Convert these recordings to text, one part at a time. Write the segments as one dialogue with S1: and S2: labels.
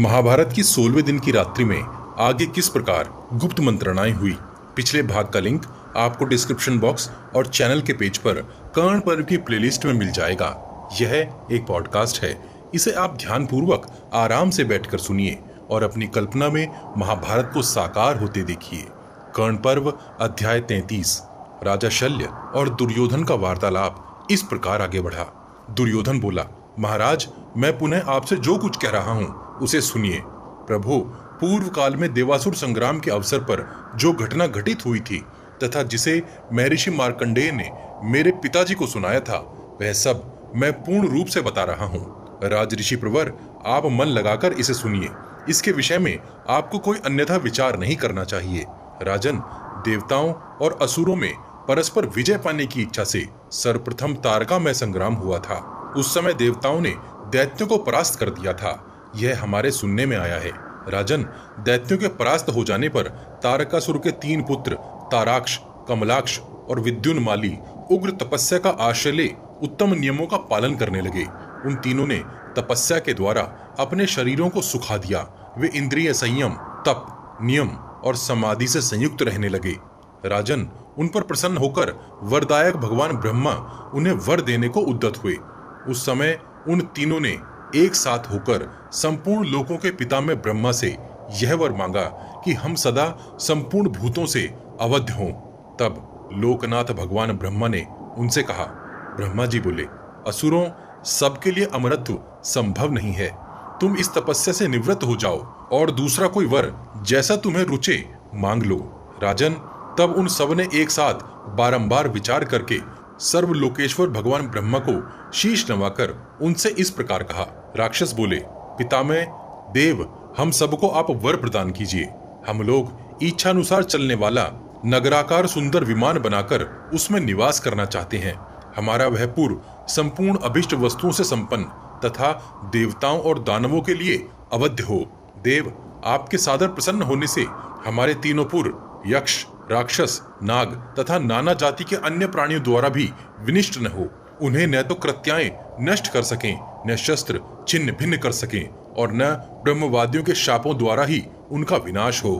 S1: महाभारत की 16वें दिन की रात्रि में आगे किस प्रकार गुप्त मंत्रणाएं हुई, पिछले भाग का लिंक आपको डिस्क्रिप्शन बॉक्स और चैनल के पेज पर कर्ण पर्व की प्लेलिस्ट में मिल जाएगा। यह एक पॉडकास्ट है, इसे आप ध्यानपूर्वक आराम से बैठकर सुनिए और अपनी कल्पना में महाभारत को साकार होते देखिए। कर्ण पर्व अध्याय 33। राजा शल्य और दुर्योधन का वार्तालाप इस प्रकार आगे बढ़ा। दुर्योधन बोला, महाराज, मैं पुनः आपसे जो कुछ कह रहा हूँ उसे सुनिए। प्रभु, पूर्व काल में देवासुर संग्राम के अवसर पर जो घटना घटित हुई थी तथा जिसे महर्षि मार्कंडेय ने मेरे पिताजी को सुनाया था, वह सब मैं पूर्ण रूप से बता रहा हूँ। राजऋषि प्रवर, आप मन लगाकर इसे सुनिए। इसके विषय में आपको कोई अन्यथा विचार नहीं करना चाहिए। राजन, देवताओं और असुरों में परस्पर विजय पाने की इच्छा से सर्वप्रथम तारकामय संग्राम हुआ था। उस समय देवताओं ने दैत्यों को परास्त कर दिया था, यह हमारे सुनने में आया है। राजन, दैत्यों के परास्त हो जाने पर तारकासुर के 3 पुत्र ताराक्ष, कमलाक्ष और विद्युन्माली उग्र तपस्या का आश्रय ले उत्तम नियमों का पालन करने लगे। उन तीनों ने तपस्या के द्वारा अपने शरीरों को सुखा दिया। वे इंद्रिय संयम, तप, नियम और समाधि से संयुक्त रहने लगे। राजन, उन पर प्रसन्न होकर वरदायक भगवान ब्रह्मा उन्हें वर देने को उद्यत हुए। उस समय उन तीनों ने एक साथ होकर संपूर्ण लोकों के पितामह ब्रह्मा से यह वर मांगा कि हम सदा संपूर्ण भूतों से अवध्य हों। तब लोकनाथ भगवान ब्रह्मा ने उनसे कहा। ब्रह्मा जी बोले, असुरों, सबके लिए अमरत्व संभव नहीं है। तुम इस तपस्या से निवृत्त हो जाओ और दूसरा कोई वर जैसा तुम्हें रुचे मांग लो। राजन, तब उन सब ने एक साथ बारंबार विचार करके सर्वलोकेश्वर भगवान ब्रह्मा को शीश नवाकर उनसे इस प्रकार कहा। राक्षस बोले, पितामह देव, हम सबको आप वर प्रदान कीजिए। हम लोग इच्छानुसार चलने वाला नगराकार सुंदर विमान बनाकर उसमें निवास करना चाहते हैं। हमारा वह पुर संपूर्ण अभिष्ट वस्तुओं से संपन्न तथा देवताओं और दानवों के लिए अवध्य हो। देव, आपके सादर प्रसन्न होने से हमारे तीनों पुर यक्ष, राक्षस, नाग तथा नाना जाति के अन्य प्राणियों द्वारा भी विनिष्ट न हो। उन्हें न तो कृत्याएं नष्ट कर सकें, न शस्त्र छिन्न भिन्न कर सकें और न ब्रह्मवादियों के शापों द्वारा ही उनका विनाश हो।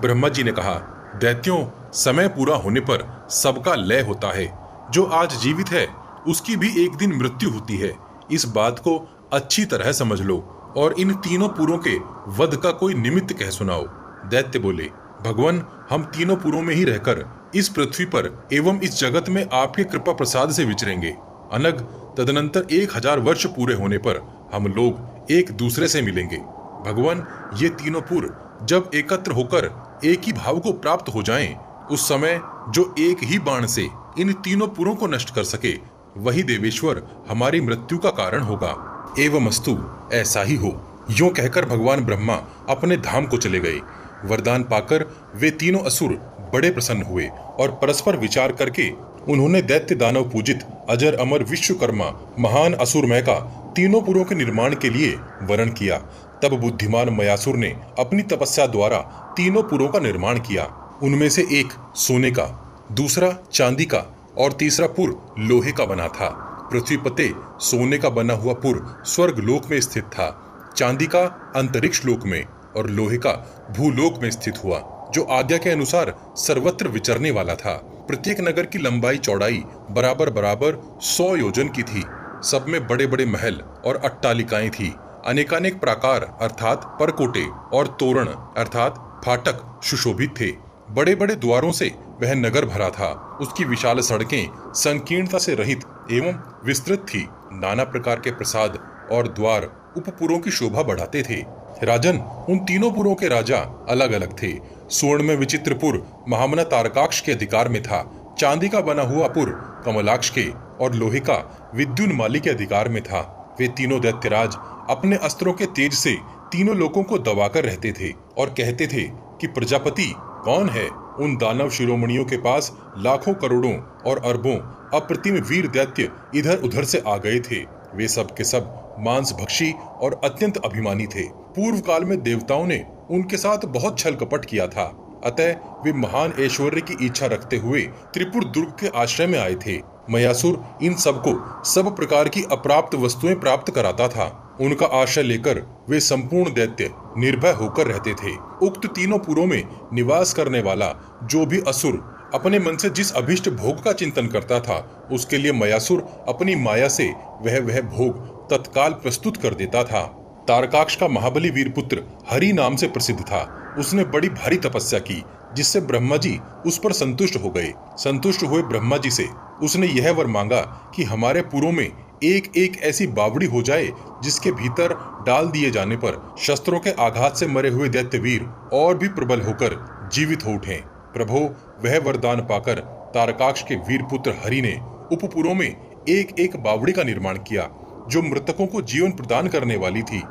S1: ब्रह्मा जी ने कहा, दैत्यों, समय पूरा होने पर सबका लय होता है। जो आज जीवित है उसकी भी एक दिन मृत्यु होती है। इस बात को अच्छी तरह समझ लो और इन तीनों पुरों के वध का कोई निमित्त कह सुनाओ। दैत्य बोले, भगवान, हम तीनों पुरों में ही रहकर इस पृथ्वी पर एवं इस जगत में आपके कृपा प्रसाद से विचरेंगे। अनग तदनंतर 1000 वर्ष पूरे होने पर हम लोग एक दूसरे से मिलेंगे। भगवान, ये तीनों पुर जब एकत्र होकर एक ही भाव को प्राप्त हो जाएं, उस समय जो एक ही बाण से इन तीनों पुरों को नष्ट कर सके, वही देवेश्वर हमारी मृत्यु का कारण होगा। एवमस्तु, ऐसा ही हो। यूं कहकर भगवान ब्रह्मा अपने धाम को चले गए। वरदान पाकर वे तीनों असुर बड़े प्रसन्न हुए और परस्पर विचार करके उन्होंने दैत्य दानव पूजित अजर अमर विश्वकर्मा महान असुरमय का तीनों पुरों के निर्माण के लिए वरण किया। तब बुद्धिमान मयासुर ने अपनी तपस्या द्वारा तीनों पुरों का निर्माण किया। उनमें से एक सोने का, दूसरा चांदी का और तीसरा पुर लोहे का बना था। पृथ्वीपते सोने का बना हुआ पुर स्वर्ग लोक में स्थित था, चांदी का अंतरिक्ष लोक में और लोहे का भूलोक में स्थित हुआ, जो आज्ञा के अनुसार सर्वत्र विचरने वाला था। प्रत्येक नगर की लंबाई चौड़ाई बराबर बराबर 100 योजन की थी। सब में बड़े बड़े महल और अट्टालिकाएं थी। अनेकानेक प्राकार अर्थात परकोटे और तोरण अर्थात फाटक सुशोभित थे। बड़े बड़े द्वारों से वह नगर भरा था। उसकी विशाल सड़कें संकीर्णता से रहित एवं विस्तृत थी। नाना प्रकार के प्रसाद और द्वार उपपुरों की शोभा बढ़ाते थे। राजन, उन तीनों पुरों के राजा अलग अलग थे। स्वर्ण में विचित्रपुर महामना तारकाक्ष के अधिकार में था, चांदी का बना हुआ पुर कमलाक्ष के और लोहे का विद्युन्माली के अधिकार में था। वे तीनों दैत्यराज अपने अस्त्रों के तेज से तीनों लोगों को दबाकर रहते थे और कहते थे कि प्रजापति कौन है। उन दानव शिरोमणियों के पास लाखों करोड़ों और अरबों अप्रतिम वीर दैत्य इधर उधर से आ गए थे। वे सब के सब मांस भक्षी और अत्यंत अभिमानी थे। पूर्व काल में देवताओं ने उनके साथ बहुत छल कपट किया था अतः वे महान ऐश्वर्य की इच्छा रखते हुए त्रिपुर दुर्ग के आश्रय में आए थे। मयासुर इन सबको सब प्रकार की अप्राप्त वस्तुएं प्राप्त कराता था। उनका आश्रय लेकर वे संपूर्ण दैत्य निर्भय होकर रहते थे। उक्त तीनों पुरों में निवास करने वाला जो भी असुर अपने मन से जिस अभिष्ट भोग का चिंतन करता था, उसके लिए मयासुर अपनी माया से वह भोग तत्काल प्रस्तुत कर देता था। तारकाक्ष का महाबली वीर पुत्र हरि नाम से प्रसिद्ध था। उसने बड़ी भारी तपस्या की, जिससे ब्रह्मा जी उस पर संतुष्ट हो गए। संतुष्ट हुए ब्रह्मा जी से उसने यह वर मांगा कि हमारे पुरों में एक एक ऐसी बावड़ी हो जाए जिसके भीतर डाल दिए जाने पर शस्त्रों के आघात से मरे हुए दैत्यवीर और भी प्रबल होकर जीवित हो उठें। प्रभो, वह वरदान पाकर तारकाक्ष के वीर पुत्र हरि ने उपपुरों में एक एक बावड़ी का निर्माण किया, जो मृतकों को जीवन प्रदान करने वाली थी।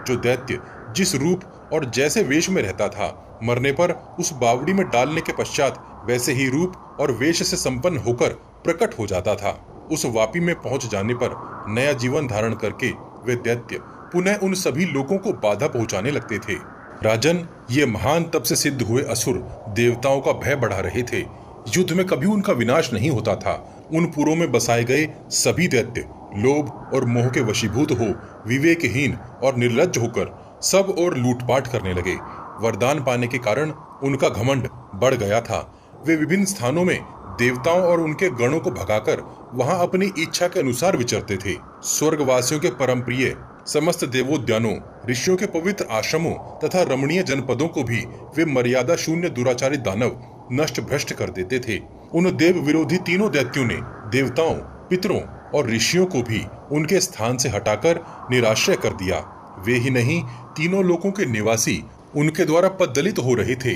S1: जो दैत्य जिस रूप और जैसे वेश में रहता था, मरने पर उस बावड़ी में डालने के पश्चात वैसे ही रूप और वेश से संपन्न होकर प्रकट हो जाता था। उस वापी में पहुंच जाने पर नया जीवन धारण करके वे दैत्य पुनः उन सभी लोगों को बाधा पहुंचाने लगते थे। राजन, ये महान तप से सिद्ध हुए असुर देवताओं का भय बढ़ा रहे थे। युद्ध में कभी उनका विनाश नहीं होता था। उन पुरों में बसाए गए सभी दैत्य लोभ और मोह के वशीभूत हो विवेकहीन और निर्लज्ज होकर सब और लूटपाट करने लगे। वरदान पाने के कारण उनका घमंड बढ़ गया था। वे विभिन्न स्थानों में देवताओं और उनके गणों को भगाकर वहां अपनी इच्छा के अनुसार विचरते थे। स्वर्गवासियों के परम प्रिय समस्त देवोद्यानों, ऋषियों के पवित्र आश्रमों तथा रमणीय जनपदों को भी वे मर्यादा शून्य दुराचारी दानव नष्ट भ्रष्ट कर देते थे। उन देव विरोधी तीनों दैत्यों ने देवताओं, पितरों और ऋषियों को भी उनके स्थान से हटाकर निराश्रय कर दिया। वे ही नहीं, तीनों लोकों के निवासी उनके द्वारा पददलित हो रहे थे।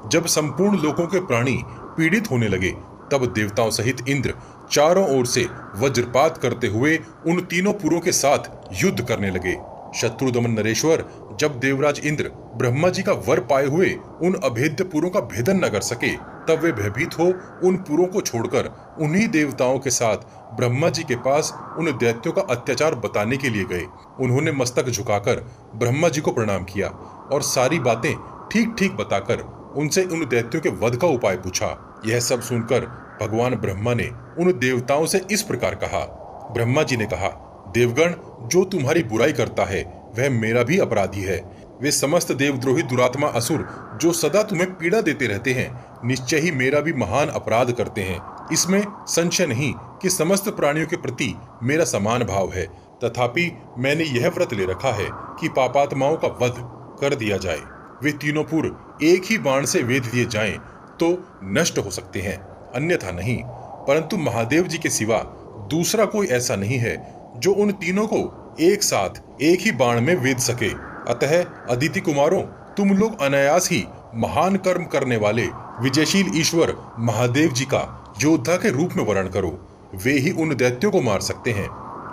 S1: जब संपूर्ण लोकों के प्राणी पीड़ित होने लगे, तब देवताओं सहित इंद्र चारों ओर से वज्रपात करते हुए उन तीनों पुरों के साथ युद्ध करने लगे। शत्रुदमन नरेश्वर जब देवराज इंद्र ब्रह्मा जी का वर पाए हुए उन अभेद्य पुरों का भेदन न कर सके, तब वे भयभीत हो उन पुरों को छोड़कर उन्हीं देवताओं के साथ ब्रह्मा जी के पास उन दैत्यों का अत्याचार बताने के लिए गए। उन्होंने मस्तक झुकाकर ब्रह्मा जी को प्रणाम किया और सारी बातें ठीक ठीक बताकर उनसे उन दैत्यों के वध का उपाय पूछा। यह सब सुनकर भगवान ब्रह्मा ने उन देवताओं से इस प्रकार कहा। ब्रह्मा जी ने कहा, देवगण, जो तुम्हारी बुराई करता है वह मेरा भी अपराधी है। वे समस्त देवद्रोही दुरात्मा असुर जो सदा तुम्हें पीड़ा देते रहते हैं, निश्चय ही मेरा भी महान अपराध करते हैं। इसमें संशय नहीं कि समस्त प्राणियों के प्रति मेरा समान भाव है। तथापि मैंने यह व्रत ले रखा है कि पापात्माओं का वध कर दिया जाए। वे तीनों पुर एक ही बाण से वेध दिए जाएं तो नष्ट हो सकते हैं, अन्यथा नहीं। परंतु महादेव जी के सिवा दूसरा कोई ऐसा नहीं है जो उन तीनों को एक साथ एक ही बाण में वेध सके। अतः अदिति कुमारों, तुम लोग अनायास ही महान कर्म करने वाले विजयशील ईश्वर महादेव जी का योद्धा के रूप में वर्णन करो। वे ही उन दैत्यों को मार सकते हैं।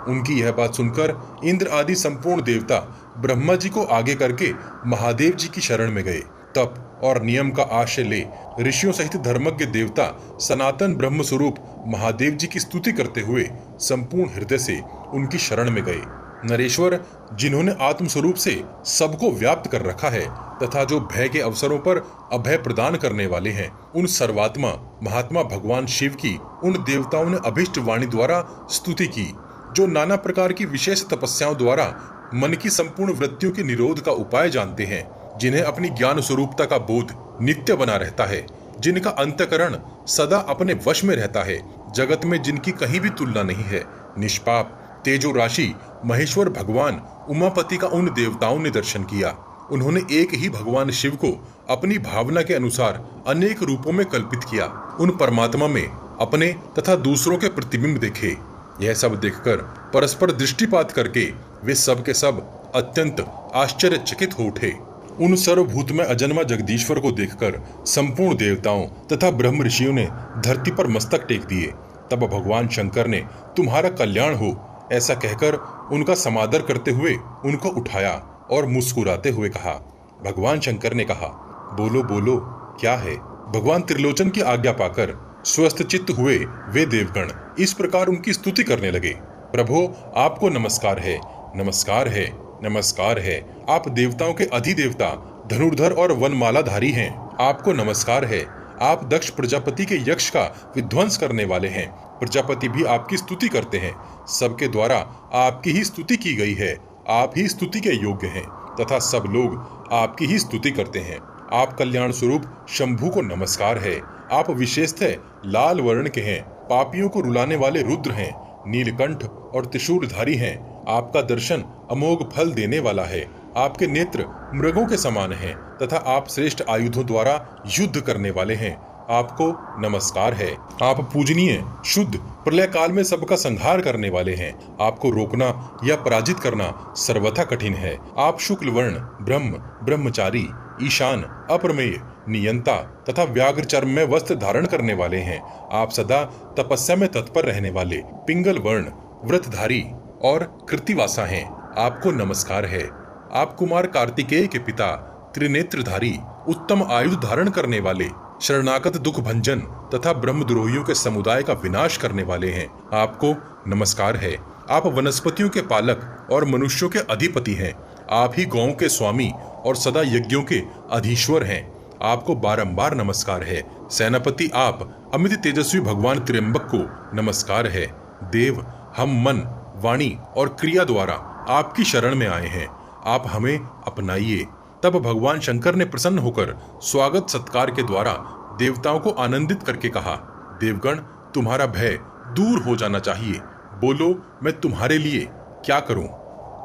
S1: उनकी यह बात सुनकर इंद्र आदि संपूर्ण देवता ब्रह्मा जी को आगे करके महादेव जी की शरण में गए। तप और नियम का आश्रय ले ऋषियों सहित धर्मज्ञ देवता सनातन ब्रह्म स्वरूप महादेव जी की स्तुति करते हुए संपूर्ण हृदय से उनकी शरण में गए। नरेश्वर, जिन्होंने आत्म स्वरूप से सबको व्याप्त कर रखा है तथा जो भय के अवसरों पर अभय प्रदान करने वाले हैं, उन सर्वात्मा महात्मा भगवान शिव की उन देवताओं ने अभिष्ट वाणी द्वारा स्तुति की, जो नाना प्रकार की विशेष तपस्याओं द्वारा मन की संपूर्ण वृत्तियों के निरोध का उपाय जानते हैं, जिन्हें अपनी ज्ञान स्वरूपता का बोध नित्य बना रहता है, जिनका अंतकरण सदा अपने वश में रहता है, जगत में जिनकी कहीं भी तुलना नहीं है, निष्पाप तेजो राशि महेश्वर भगवान उमापति का उन देवताओं ने दर्शन किया। उन्होंने एक ही भगवान शिव को अपनी भावना के अनुसार अनेक रूपों में कल्पित किया। उन परमात्मा में अपने तथा दूसरों के प्रतिबिंब देखे। यह सब देखकर परस्पर दृष्टिपात करके वे सब के सब अत्यंत आश्चर्यचकित हो उठे। उन सर्वभूत में अजन्मा जगदीश्वर को देखकर संपूर्ण देवताओं तथा ब्रह्म ऋषियों ने धरती पर मस्तक टेक दिए। तब भगवान शंकर ने तुम्हारा कल्याण हो ऐसा कहकर उनका समादर करते हुए उनको उठाया और मुस्कुराते हुए कहा। भगवान शंकर ने कहा, बोलो बोलो, क्या है? भगवान त्रिलोचन की आज्ञा पाकर स्वस्थ चित्त हुए वे देवगण इस प्रकार उनकी स्तुति करने लगे। प्रभो, आपको नमस्कार है, नमस्कार है, नमस्कार है। आप देवताओं के अधिदेवता धनुर्धर और वनमालाधारी हैं। आपको नमस्कार है। आप दक्ष प्रजापति के यक्ष का विध्वंस करने वाले हैं। प्रजापति भी आपकी स्तुति करते हैं। सबके द्वारा आपकी ही स्तुति की गई है। आप ही स्तुति के योग्य हैं तथा सब लोग आपकी ही स्तुति करते हैं। आप कल्याण स्वरूप शंभु को नमस्कार है। आप विशेषतः लाल वर्ण के हैं। पापियों को रुलाने वाले रुद्र हैं। नीलकंठ और त्रिशूलधारी हैं। आपका दर्शन अमोघ फल देने वाला है। आपके नेत्र मृगों के समान हैं तथा आप श्रेष्ठ आयुधों द्वारा युद्ध करने वाले हैं। आपको नमस्कार है। आप पूजनीय, शुद्ध, प्रलय काल में सबका संहार करने वाले हैं। आपको रोकना या पराजित करना सर्वथा कठिन है। आप शुक्ल वर्ण, ब्रह्म, ब्रह्मचारी, ईशान, अप्रमेय, नियंता तथा व्याघ्र चर्म में वस्त्र धारण करने वाले हैं। आप सदा तपस्या में तत्पर रहने वाले पिंगल वर्ण, व्रतधारी और कृतिवासा हैं। आपको नमस्कार है। आप कुमार कार्तिकेय के पिता, त्रिनेत्रधारी, उत्तम आयुध धारण करने वाले, शरणागत दुख भंजन तथा ब्रह्मद्रोहियों के समुदाय का विनाश करने वाले हैं। आपको नमस्कार है। आप वनस्पतियों के पालक और मनुष्यों के अधिपति हैं। आप ही गौओं के स्वामी और सदा यज्ञों के अधीश्वर हैं। आपको बारंबार नमस्कार है। सेनापति आप अमित तेजस्वी भगवान त्र्यंबक को नमस्कार है। देव, हम मन, वाणी और क्रिया द्वारा आपकी शरण में आए हैं। आप हमें अपनाइए। तब भगवान शंकर ने प्रसन्न होकर स्वागत सत्कार के द्वारा देवताओं को आनंदित करके कहा, देवगण, तुम्हारा भय दूर हो जाना चाहिए। बोलो, मैं तुम्हारे लिए क्या करूं?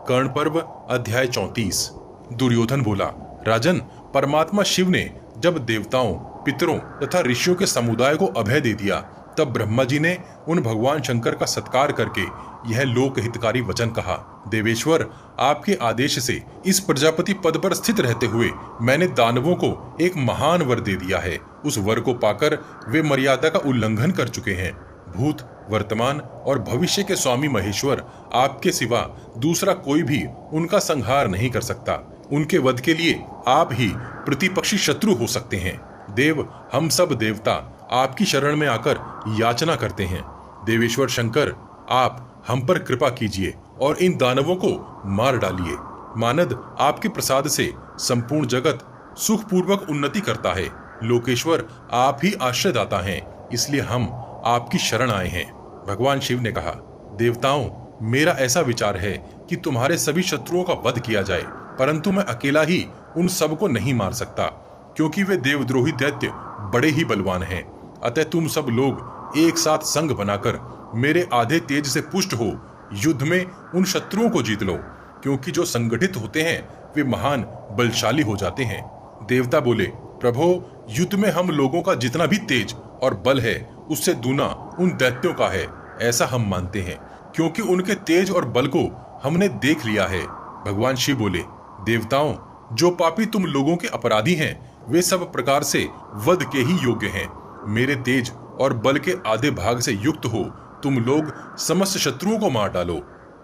S1: कर्ण पर्व अध्याय 34। दुर्योधन बोला, राजन, परमात्मा शिव ने जब देवताओं, पितरों तथा ऋषियों के समुदाय को अभय दे दिया, तब ब्रह्मा जी ने उन भगवान शंकर का सत्कार करके यह लोक हितकारी वचन कहा, देवेश्वर, आपके आदेश से इस प्रजापति पद पर स्थित रहते हुए मैंने दानवों को एक महान वर दे दिया है। उस वर को पाकर वे मर्यादा का उल्लंघन कर चुके हैं। भूत, वर्तमान और भविष्य के स्वामी महेश्वर, आपके सिवा दूसरा कोई भी उनका संहार नहीं कर सकता। उनके वध के लिए आप ही प्रतिपक्षी शत्रु हो सकते हैं। देव, हम सब देवता आपकी शरण में आकर याचना करते हैं। देवेश्वर शंकर, आप हम पर कृपा कीजिए और इन दानवों को मार डालिए। मानद, आपके प्रसाद से संपूर्ण जगत सुखपूर्वक उन्नति करता है। लोकेश्वर, आप ही आश्रयदाता हैं, इसलिए हम आपकी शरण आए हैं। भगवान शिव ने कहा, देवताओं, मेरा ऐसा विचार है कि तुम्हारे सभी शत्रुओं का वध किया जाए, परंतु मैं अकेला ही उन सबको नहीं मार सकता, क्योंकि वे देवद्रोही दैत्य बड़े ही बलवान हैं। अतः तुम सब लोग एक साथ संग बनाकर मेरे आधे तेज से पुष्ट हो युद्ध में उन शत्रुओं को जीत लो, क्योंकि जो संगठित होते हैं वे महान बलशाली हो जाते हैं। देवता बोले, प्रभो, युद्ध में हम लोगों का जितना भी तेज और बल है उससे दूना उन दैत्यों का है, ऐसा हम मानते हैं, क्योंकि उनके तेज और बल को हमने देख लिया है। भगवान शिव बोले, देवताओं, जो पापी तुम लोगों के अपराधी हैं वे सब प्रकार से वध के ही योग्य हैं। मेरे तेज और बल के आधे भाग से युक्त हो तुम लोग समस्त शत्रुओं को मार डालो।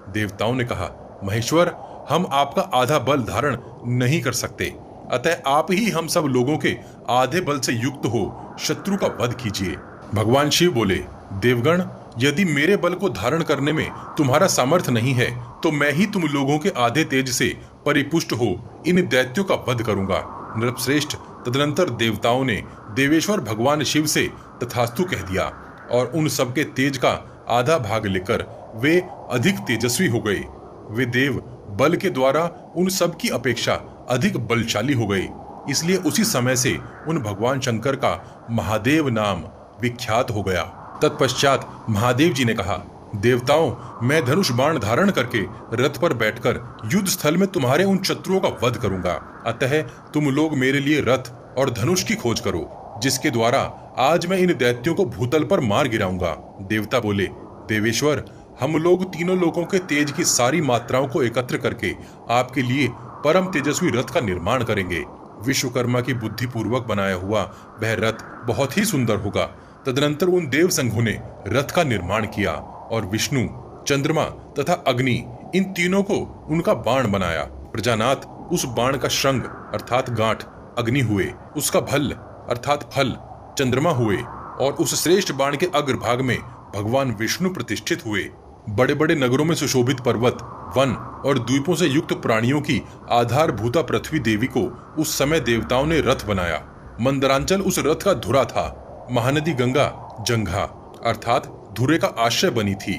S1: देवताओं ने कहा, महेश्वर, हम आपका आधा बल धारण नहीं कर सकते, अतः आप ही हम सब लोगों के आधे बल से युक्त हो शत्रु का वध कीजिए। भगवान शिव बोले, देवगण, यदि मेरे बल को धारण करने में तुम्हारा सामर्थ्य नहीं है तो मैं ही तुम लोगों के आधे तेज से परिपुष्ट हो इन दैत्यों का वध करूंगा। नृपश्रेष्ठ, तदनंतर देवताओं ने देवेश्वर भगवान शिव से तथास्तु कह दिया और उन सबके तेज का आधा भाग लेकर वे अधिक तेजस्वी हो गए। वे देव बल के द्वारा उन सब की अपेक्षा अधिक बलशाली हो गए। इसलिए उसी समय से उन भगवान शंकर का महादेव नाम विख्यात हो गया। तत्पश्चात महादेव जी ने कहा, देवताओं, मैं धनुष बाण धारण करके रथ पर बैठकर युद्ध स्थल में तुम्हारे उन शत्रुओं का वध करूंगा। अतः तुम लोग मेरे लिए रथ और धनुष की खोज करो, जिसके द्वारा आज मैं इन दैत्यों को भूतल पर मार गिराऊंगा। देवता बोले, देवेश्वर, हम लोग तीनों लोगों के तेज की सारी मात्राओं को एकत्र करके आपके लिए परम तेजस्वी रथ का निर्माण करेंगे। विश्वकर्मा की बुद्धि पूर्वक बनाया हुआ वह रथ बहुत ही सुंदर होगा। तदनंतर उन देव संघों ने रथ का निर्माण किया और विष्णु, चंद्रमा तथा अग्नि, इन तीनों को उनका बाण बनाया। प्रजानाथ उस बाण का श्रृंग अर्थात गांठ अग्नि हुए, उसका भल्ल अर्थात फल चंद्रमा हुए और उस श्रेष्ठ बाण के अग्रभाग में भगवान विष्णु प्रतिष्ठित हुए। बड़े बड़े नगरों में सुशोभित पर्वत, वन और द्वीपों से युक्त प्राणियों की आधारभूता पृथ्वी देवी को उस समय देवताओं ने रथ बनाया। मंदरांचल उस रथ का धुरा था। महानदी गंगा जंघा अर्थात धुरे का आश्रय बनी थी।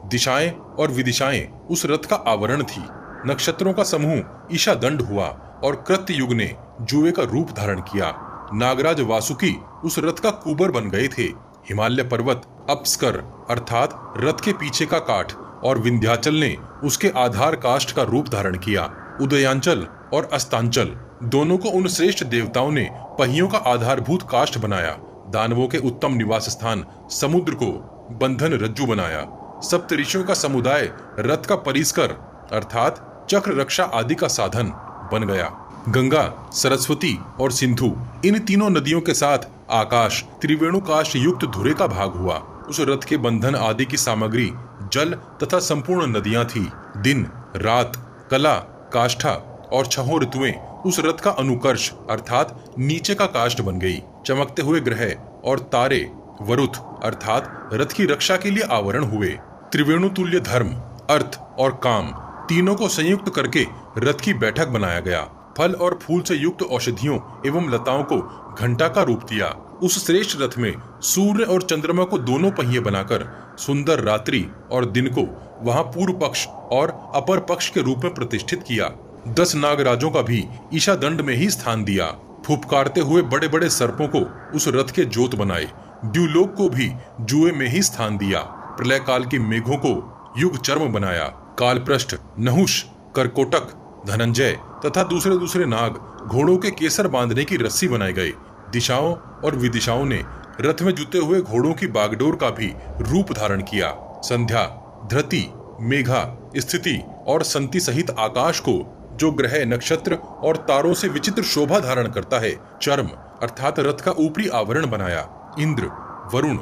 S1: दिशाएं और विदिशाएं उस रथ का आवरण थी। नक्षत्रों का समूह ईशा दंड हुआ और कृत्य युग ने जुए का रूप धारण किया। नागराज वासुकी उस रथ का कुबर बन गए थे। हिमालय पर्वत अपस्कर अर्थात रथ के पीछे का काठ और विंध्याचल ने उसके आधार काष्ठ का रूप धारण किया। उदयांचल और अस्तांचल दोनों को उन श्रेष्ठ देवताओं ने पहियों का आधारभूत काष्ठ बनाया। दानवों के उत्तम निवास स्थान समुद्र को बंधन रज्जु बनाया। सप्तऋषियों का समुदाय रथ का परिष्कर अर्थात चक्र रक्षा आदि का साधन बन गया। गंगा, सरस्वती और सिंधु इन तीनों नदियों के साथ आकाश त्रिवेणुकाश युक्त धुरे का भाग हुआ। उस रथ के बंधन आदि की सामग्री जल तथा संपूर्ण नदियां थी। दिन रात कला काष्ठा और छहों ऋतुएं उस रथ का अनुकर्ष अर्थात नीचे का काष्ठ बन गई। चमकते हुए ग्रह और तारे वरुथ अर्थात रथ की रक्षा के लिए आवरण हुए। त्रिवेणु तुल्य धर्म अर्थ और काम तीनों को संयुक्त करके रथ की बैठक बनाया गया। फल और फूल से युक्त औषधियों एवं लताओं को घंटा का रूप दिया। उस श्रेष्ठ रथ में सूर्य और चंद्रमा को दोनों पहिए बनाकर सुंदर रात्रि और दिन को वहां पूर्व पक्ष और अपर पक्ष के रूप में प्रतिष्ठित किया। 10 नागराजों का भी ईशा दंड में ही स्थान दिया। फुफकारते हुए बड़े बड़े सर्पों को उस रथ के जोत बनाए। द्युलोक को भी जुए में ही स्थान दिया। प्रलय काल के मेघों को युग चर्म बनाया। कालपृष्ठ नहुष करकोटक धनंजय तथा दूसरे नाग घोड़ों के केसर बांधने की रस्सी बनाए गए। दिशाओं और विदिशाओं ने रथ में जुते हुए घोड़ों की बागडोर का भी रूप धारण किया। संध्या धृति मेघा स्थिति और संति सहित आकाश को जो ग्रह नक्षत्र और तारों से विचित्र शोभा धारण करता है चर्म अर्थात रथ का ऊपरी आवरण बनाया। इंद्र वरुण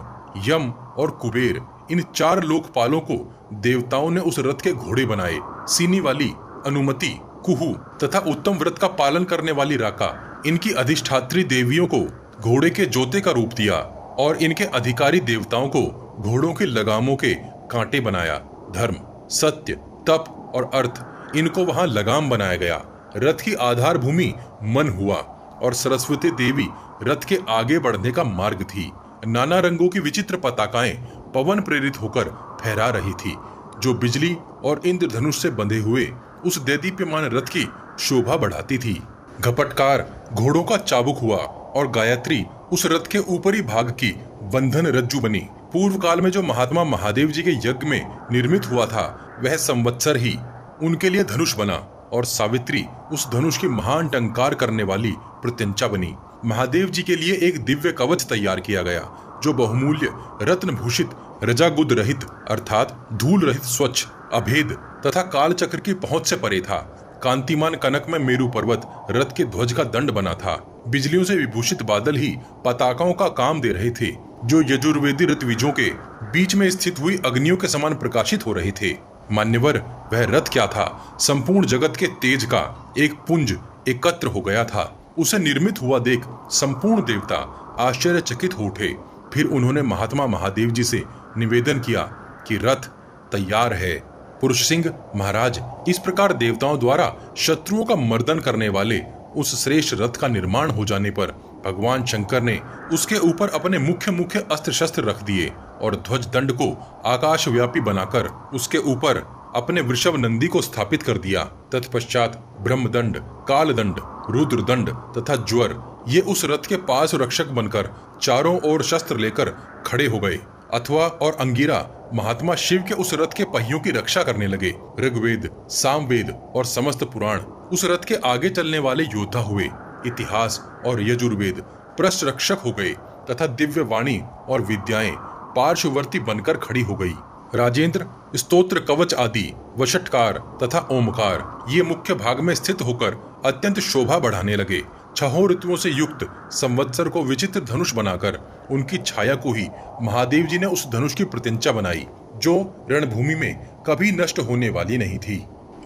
S1: यम और कुबेर इन 4 लोकपालों को देवताओं ने उस रथ के घोड़े बनाए। सीनी वाली अनुमति कुहू तथा उत्तम व्रत का पालन करने वाली राका इनकी अधिष्ठात्री देवियों को घोड़े के जोते का रूप दिया और इनके अधिकारी देवताओं को घोड़ों की लगामों के कांटे बनाया। धर्म सत्य तप और अर्थ इनको वहां लगाम बनाया गया। रथ की आधार भूमि मन हुआ और सरस्वती देवी रथ के आगे बढ़ने का मार्ग थी। नाना रंगों की विचित्र पताकाएं पवन प्रेरित होकर फहरा रही थी जो बिजली और इंद्रधनुष से बंधे हुए उस देदीप्यमान रथ की शोभा बढ़ाती थी। घपटकार घोड़ों का चाबुक हुआ और गायत्री उस रथ के ऊपरी भाग की बंधन रज्जु बनी। पूर्व काल में जो महात्मा महादेव जी के यज्ञ में निर्मित हुआ था वह संवत्सर ही उनके लिए धनुष बना और सावित्री उस धनुष की महान टंकार करने वाली प्रत्यंचा बनी। महादेव जी के लिए एक दिव्य कवच तैयार किया गया जो बहुमूल्य रत्न भूषित रजागुद रहित अर्थात धूल रहित स्वच्छ अभेद तथा काल चक्र की पहुंच से परे था। कांतिमान कनक में मेरु पर्वत रथ के ध्वज का दंड बना था। बिजलियों से विभूषित बादल ही पताकाओं का काम दे रहे थे जो यजुर्वेदी ऋतविजों के बीच में स्थित हुई अग्नियों के समान प्रकाशित हो रहे थे। मान्यवर वह रथ क्या था? संपूर्ण जगत के तेज का एक पुंज एकत्र हो गया था। उसे निर्मित हुआ देख संपूर्ण देवता आश्चर्यचकित हो उठे। फिर उन्होंने महात्मा महादेव जी से निवेदन किया कि रथ तैयार है। पुरुष सिंह महाराज इस प्रकार देवताओं द्वारा शत्रुओं का मर्दन करने वाले उस श्रेष्ठ रथ का निर्माण हो जाने पर भगवान शंकर ने उसके ऊपर अपने मुख्य अस्त्र शस्त्र रख दिए और ध्वज दंड को आकाश व्यापी बनाकर उसके ऊपर अपने वृषभ नंदी को स्थापित कर दिया। तत्पश्चात ब्रह्मदंड कालदंड रुद्रदंड तथा ज्वर ये उस रथ के पास रक्षक बनकर चारों ओर शस्त्र लेकर खड़े हो गए। अथवा और अंगिरा महात्मा शिव के उस रथ के पहियों की रक्षा करने लगे। ऋग्वेद सामवेद और समस्त पुराण उस रथ के आगे चलने वाले योद्धा हुए। इतिहास और यजुर्वेद पृष्ठ रक्षक हो गए तथा दिव्य वाणी और विद्याएं पार्श्ववर्ती बनकर खड़ी हो गई। राजेंद्र स्तोत्र कवच आदि वषटकार तथा ओमकार ये मुख्य भाग में स्थित होकर अत्यंत शोभा बढ़ाने लगे। छहों ऋतुओं से युक्त संवत्सर को विचित्र धनुष बनाकर उनकी छाया को ही महादेव जी ने उस धनुष की प्रत्यंचा बनाई जो रणभूमि में कभी नष्ट होने वाली नहीं थी।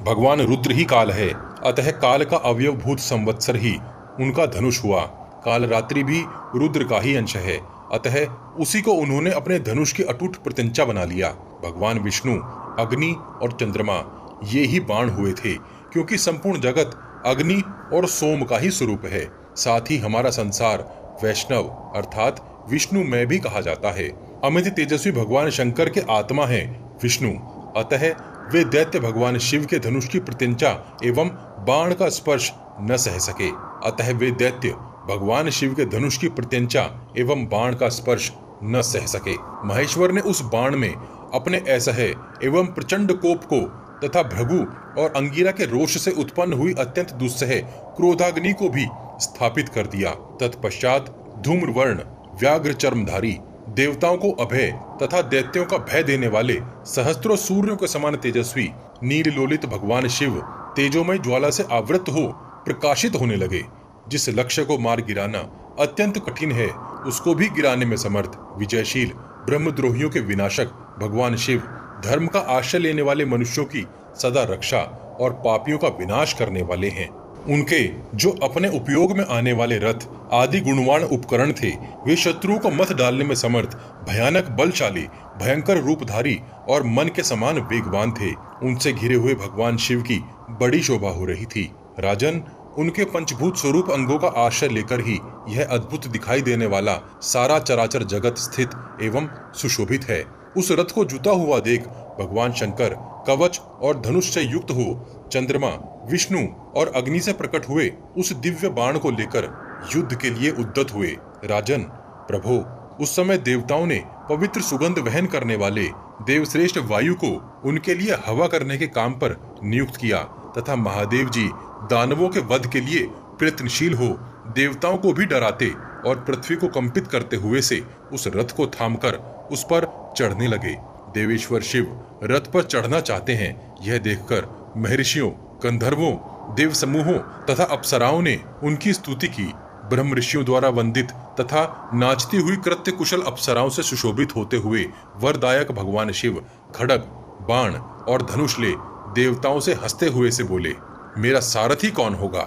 S1: भगवान रुद्र ही काल है, अतः काल का अवयवभूत संवत्सर ही उनका धनुष हुआ। काल रात्रि भी रुद्र का ही अंश है, अतः उसी को उन्होंने अपने धनुष की अटूट प्रत्यंचा बना लिया। भगवान विष्णु अग्नि और चंद्रमा ये ही बाण हुए थे क्योंकि संपूर्ण जगत अग्नि और सोम का ही स्वरूप है। साथ ही हमारा संसार वैष्णव अर्थात विष्णुमय भी कहा जाता है। अमित तेजस्वी भगवान शंकर के आत्मा है विष्णु, अतः वे दैत्य भगवान शिव के धनुष की प्रत्यंचा एवं बाण का स्पर्श न सह सके। अतः वे दैत्य भगवान शिव के धनुष की प्रत्यंचा एवं बाण का स्पर्श न सह सके। महेश्वर ने उस बाण में अपने असह्य एवं प्रचंड कोप को तथा भृगु और अंगिरा के रोष से उत्पन्न हुई अत्यंत दुस्सह क्रोधाग्नि को भी स्थापित कर दिया। तत्पश्चात धूम्रवर्ण व्याघ्र चर्मधारी देवताओं को अभय तथा दैत्यों का भय देने वाले सहस्त्रों सूर्यों के समान तेजस्वी नील लोलित भगवान शिव तेजोमय ज्वाला से आवृत हो प्रकाशित होने लगे। जिस लक्ष्य को मार गिराना अत्यंत कठिन है, उसको भी गिराने में समर्थ विजयशील ब्रह्मद्रोहियों के विनाशक भगवान शिव धर्म का आश्रय लेने वाले मनुष्यों की सदा रक्षा और पापियों का विनाश करने वाले हैं। उनके जो अपने उपयोग में आने वाले रथ आदि गुणवान उपकरण थे, वे शत्रुओं को मत डालने में समर्थ भयानक बलशाली भयंकर रूपधारी और मन के समान वेगवान थे। उनसे घिरे हुए भगवान शिव की बड़ी शोभा हो रही थी। राजन, उनके पंचभूत स्वरूप अंगों का आश्रय लेकर ही यह अद्भुत दिखाई देने वाला सारा चराचर जगत स्थित एवं सुशोभित है। उस रथ को जुता हुआ देख भगवान शंकर कवच और धनुष से युक्त हो चंद्रमा विष्णु और अग्नि से प्रकट हुए उस दिव्य बाण को लेकर युद्ध के लिए उद्यत हुए। राजन प्रभो, उस समय देवताओं ने पवित्र सुगंध वहन करने वाले देवश्रेष्ठ वायु को उनके लिए हवा करने के काम पर नियुक्त किया तथा महादेव जी दानवों के वध के लिए प्रयत्नशील हो देवताओं को भी डराते और पृथ्वी को कंपित करते हुए से उस रथ को थामकर उस पर चढ़ने लगे। देवेश्वर शिव रथ पर चढ़ना चाहते हैं, यह देखकर महर्षियों गंधर्वों देव समूहों तथा अप्सराओं ने उनकी स्तुति की। ब्रह्म ऋषियों द्वारा वंदित तथा नाचती हुई कृत्य कुशल अप्सराओं से सुशोभित होते हुए वरदायक भगवान शिव खड्ग बाण और धनुष ले देवताओं से हंसते हुए से बोले, मेरा सारथी कौन होगा?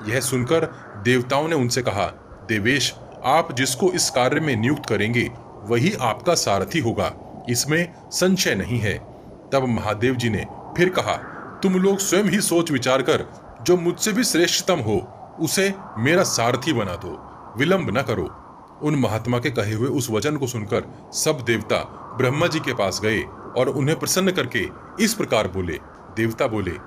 S1: यह सुनकर देवताओं ने उनसे कहा, देवेश, आप जिसको इस कार्य में नियुक्त करेंगे वही आपका सारथी होगा, इसमें संशय नहीं है। तब महादेव जी ने फिर कहा, तुम लोग स्वयं ही सोच विचार कर जो मुझसे भी श्रेष्ठतम हो उसे मेरा सारथी बना दो, विलंब न करो। उन महात्मा के कहे हुए उस वचन को सुनकर सब देवता ब्रह्मा जी के पास गए और उन्हें प्रसन्न करके इस प्रकार बोले। देवता बोले,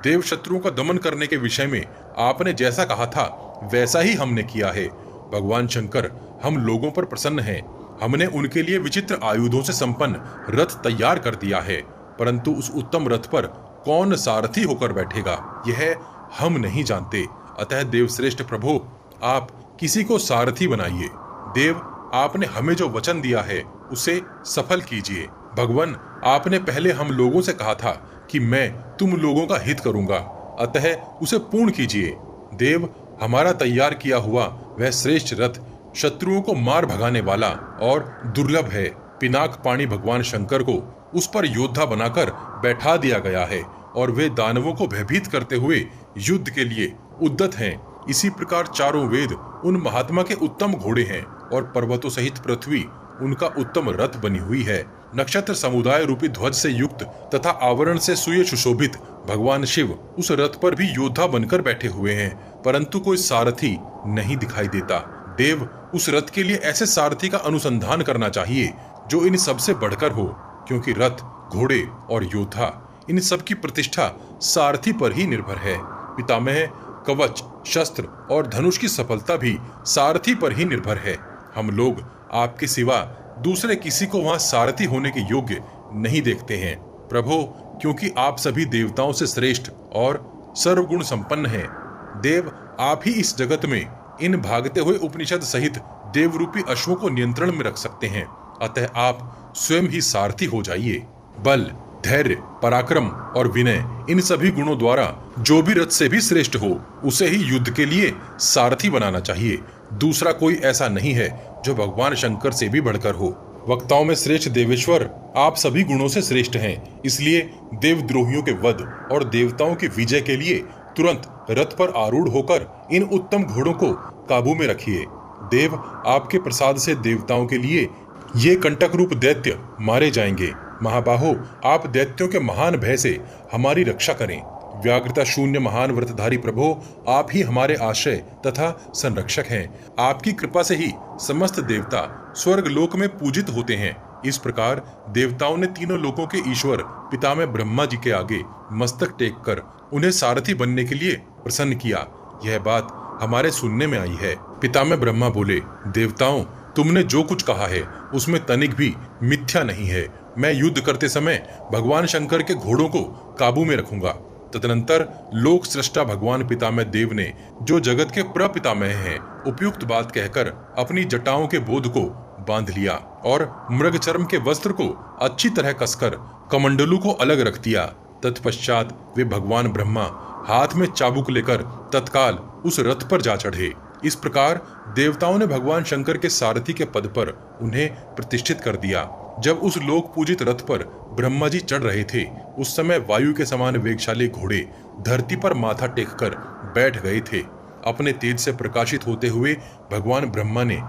S1: देव शत्रुओं का दमन करने के विषय में आपने जैसा कहा था वैसा ही हमने किया है। भगवान शंकर हम लोगों पर प्रसन्न हैं। हमने उनके लिए विचित्र आयुधों से संपन्न रथ तैयार कर दिया है, परंतु उस उत्तम रथ पर कौन सारथी होकर बैठेगा यह हम नहीं जानते। अतः देवश्रेष्ठ प्रभु, आप किसी को सारथी बनाइए। देव, आपने हमें जो वचन दिया है उसे सफल कीजिए। भगवान, आपने पहले हम लोगों से कहा था कि मैं तुम लोगों का हित करूंगा, अतः उसे पूर्ण कीजिए। देव, हमारा तैयार किया हुआ वह श्रेष्ठ रथ शत्रुओं को मार भगाने वाला और दुर्लभ है। पिनाक पाणी भगवान शंकर को उस पर योद्धा बनाकर बैठा दिया गया है और वे दानवों को भयभीत करते हुए युद्ध के लिए उद्यत हैं। इसी प्रकार चारों वेद उन महात्मा के उत्तम घोड़े हैं और पर्वतों सहित पृथ्वी उनका उत्तम रथ बनी हुई है। नक्षत्र समुदाय रूपी ध्वज से युक्त तथा आवरण से सुये सुशोभित भगवान शिव उस रथ पर भी योद्धा बनकर बैठे हुए हैं, परंतु कोई सारथी नहीं दिखाई देता। देव, उस रथ के लिए ऐसे सारथी का अनुसंधान करना चाहिए जो इन सबसे बढ़कर हो, क्योंकि रथ घोड़े और योद्धा इन सब की प्रतिष्ठा सारथी पर ही निर्भर है। पितामह, कवच शस्त्र और धनुष की सफलता भी सारथी पर ही निर्भर है। हम लोग आपके सिवा दूसरे किसी को वहां सारथी होने के योग्य नहीं देखते हैं प्रभो, क्योंकि आप सभी देवताओं से श्रेष्ठ और सर्वगुण संपन्न हैं। देव, आप ही इस जगत में इन भागते हुए उपनिषद सहित देवरूपी अश्वों को नियंत्रण में रख सकते हैं, अतः आप स्वयं ही सारथी हो जाइए। बल, धैर्य, पराक्रम और विनय इन सभी गुणों द्वारा जो भी रथ से भी श्रेष्ठ हो उसे ही युद्ध के लिए सारथी बनाना चाहिए। दूसरा कोई ऐसा नहीं है जो भगवान शंकर से भी बढ़कर हो। वक्ताओं में श्रेष्ठ देवेश्वर, आप सभी गुणों से श्रेष्ठ हैं, इसलिए देवद्रोहियों के वध और देवताओं की विजय के लिए तुरंत रथ पर आरूढ़ होकर इन उत्तम घोड़ों को काबू में रखिए। देव, आपके प्रसाद से देवताओं के लिए ये कंटक रूप दैत्य मारे जाएंगे। महाबाहो, आप दैत्यों के महान भय से हमारी रक्षा करें। व्याघ्रता शून्य महान व्रतधारी प्रभो, आप ही हमारे आश्रय तथा संरक्षक हैं। आपकी कृपा से ही समस्त देवता स्वर्ग लोक में पूजित होते हैं। इस प्रकार देवताओं ने तीनों लोकों के ईश्वर पितामह ब्रह्मा जी के आगे मस्तक टेक कर उन्हें सारथी बनने के लिए प्रसन्न किया। यह बात हमारे सुनने में आई है। पितामह ब्रह्मा बोले, देवताओं, तुमने जो कुछ कहा है उसमें तनिक भी मिथ्या नहीं है। मैं युद्ध करते समय भगवान शंकर के घोड़ों को काबू में रखूंगा। तदनंतर लोक सृष्टा भगवान पितामह देव ने, जो जगत के प्रपितामह हैं, उपयुक्त बात कहकर अपनी जटाओं के बोध को बांध लिया और मृग चर्म के वस्त्र को अच्छी तरह कसकर कमंडलू को अलग रख दिया। तत्पश्चात वे भगवान ब्रह्मा हाथ में चाबुक लेकर तत्काल उस रथ पर जा चढ़े। इस प्रकार देवताओं ने भगवान शंकर के सारथी के पद पर उन्हें प्रतिष्ठित कर दिया। जब उस लोक पूजित रथ पर ब्रह्मा जी चढ़ रहे थे, उस समय वायु के समान वेगशाली घोड़े धरती पर माथा टेककर बैठ गए थे। अपने तेज से प्रकाशित होते हुए भगवान ब्रह्मा ने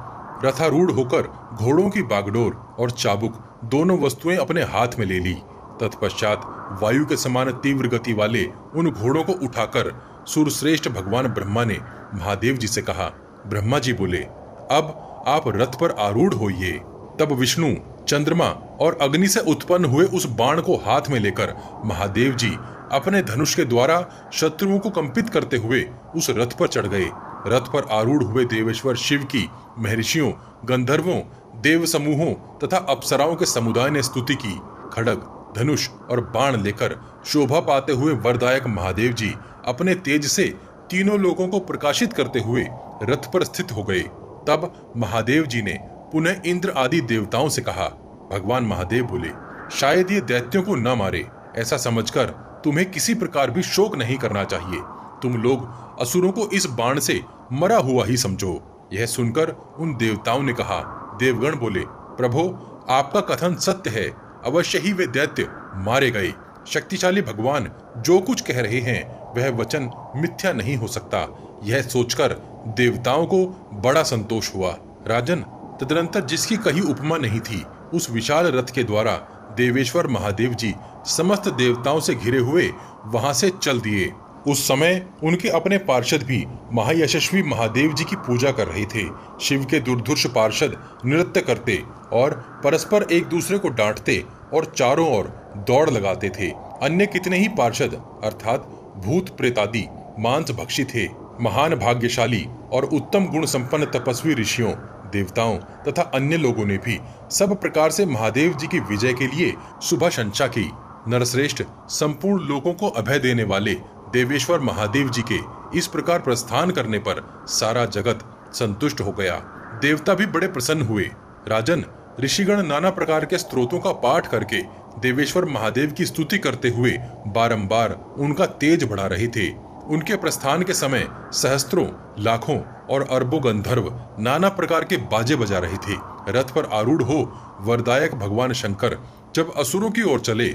S1: रथारूढ़ होकर घोड़ों की बागडोर और चाबुक दोनों वस्तुएं अपने हाथ में ले ली। तत्पश्चात वायु के समान तीव्र गति वाले उन घोड़ों को उठाकर सुरश्रेष्ठ भगवान ब्रह्मा ने महादेव जी से कहा। ब्रह्मा जी बोले, अब आप रथ पर आरूढ़ होइए। तब विष्णु, चंद्रमा और अग्नि से उत्पन्न हुए उस बाण को हाथ में लेकर महादेव जी अपने धनुष के द्वारा शत्रुओं को कंपित करते हुए उस रथ पर चढ़ गए। रथ पर आरूढ़ हुए देवेश्वर शिव की महर्षियों, गंधर्वों, देव समूहों तथा अप्सराओं के समुदाय ने स्तुति की। खड्ग, धनुष और बाण लेकर शोभा पाते हुए वरदायक महादेव जी अपने तेज से तीनों लोगों को प्रकाशित करते हुए रथ पर स्थित हो गए। तब महादेव जी ने पुनः इंद्र आदि देवताओं से कहा। भगवान महादेव बोले, शायद ये दैत्यों को न मारे, ऐसा समझकर तुम्हें किसी प्रकार भी शोक नहीं करना चाहिए। तुम लोग असुरों को इस बाण से मरा हुआ ही समझो। यह सुनकर उन देवताओं ने कहा। देवगण बोले, प्रभो, आपका कथन सत्य है, अवश्य ही वे दैत्य मारे गए। शक्तिशाली भगवान जो कुछ कह रहे हैं वह वचन मिथ्या नहीं हो सकता। यह सोचकर देवताओं को बड़ा संतोष हुआ। राजन, तदनंतर जिसकी कहीं उपमा नहीं थी, उस विशाल रथ के द्वारा देवेश्वर महादेव जी समस्त देवताओं से घिरे हुए वहां से चल दिए। उस समय उनके अपने पार्षद भी महायशस्वी महादेव जी की पूजा कर रहे थे। शिव के दुर्धर्ष पार्षद नृत्य करते और परस्पर एक दूसरे को डांटते और चारों ओर दौड़ लगाते थे। अन्य कितने ही पार्षद अर्थात भूत प्रेतादि मांस भक्षी थे। महान भाग्यशाली और उत्तम गुण संपन्न तपस्वी ऋषियों, देवताओं तथा अन्य लोगों ने भी सब प्रकार से महादेव जी की विजय के लिए शुभ संचा की। नरश्रेष्ठ संपूर्ण लोगों को अभय देने वाले देवेश्वर महादेव जी के इस प्रकार प्रस्थान करने पर सारा जगत संतुष्ट हो गया। देवता भी बड़े प्रसन्न हुए। राजन, ऋषिगण नाना प्रकार के स्तोत्रों का पाठ करके देवेश्वर महादेव की स्तुति करते हुए बारंबार उनका तेज बढ़ा रहे थे। उनके प्रस्थान के समय सहस्त्रों, लाखों और अरबों गंधर्व नाना प्रकार के बाजे बजा रहे थे। रथ पर आरूढ़ हो वरदायक भगवान शंकर जब असुरों की ओर चले,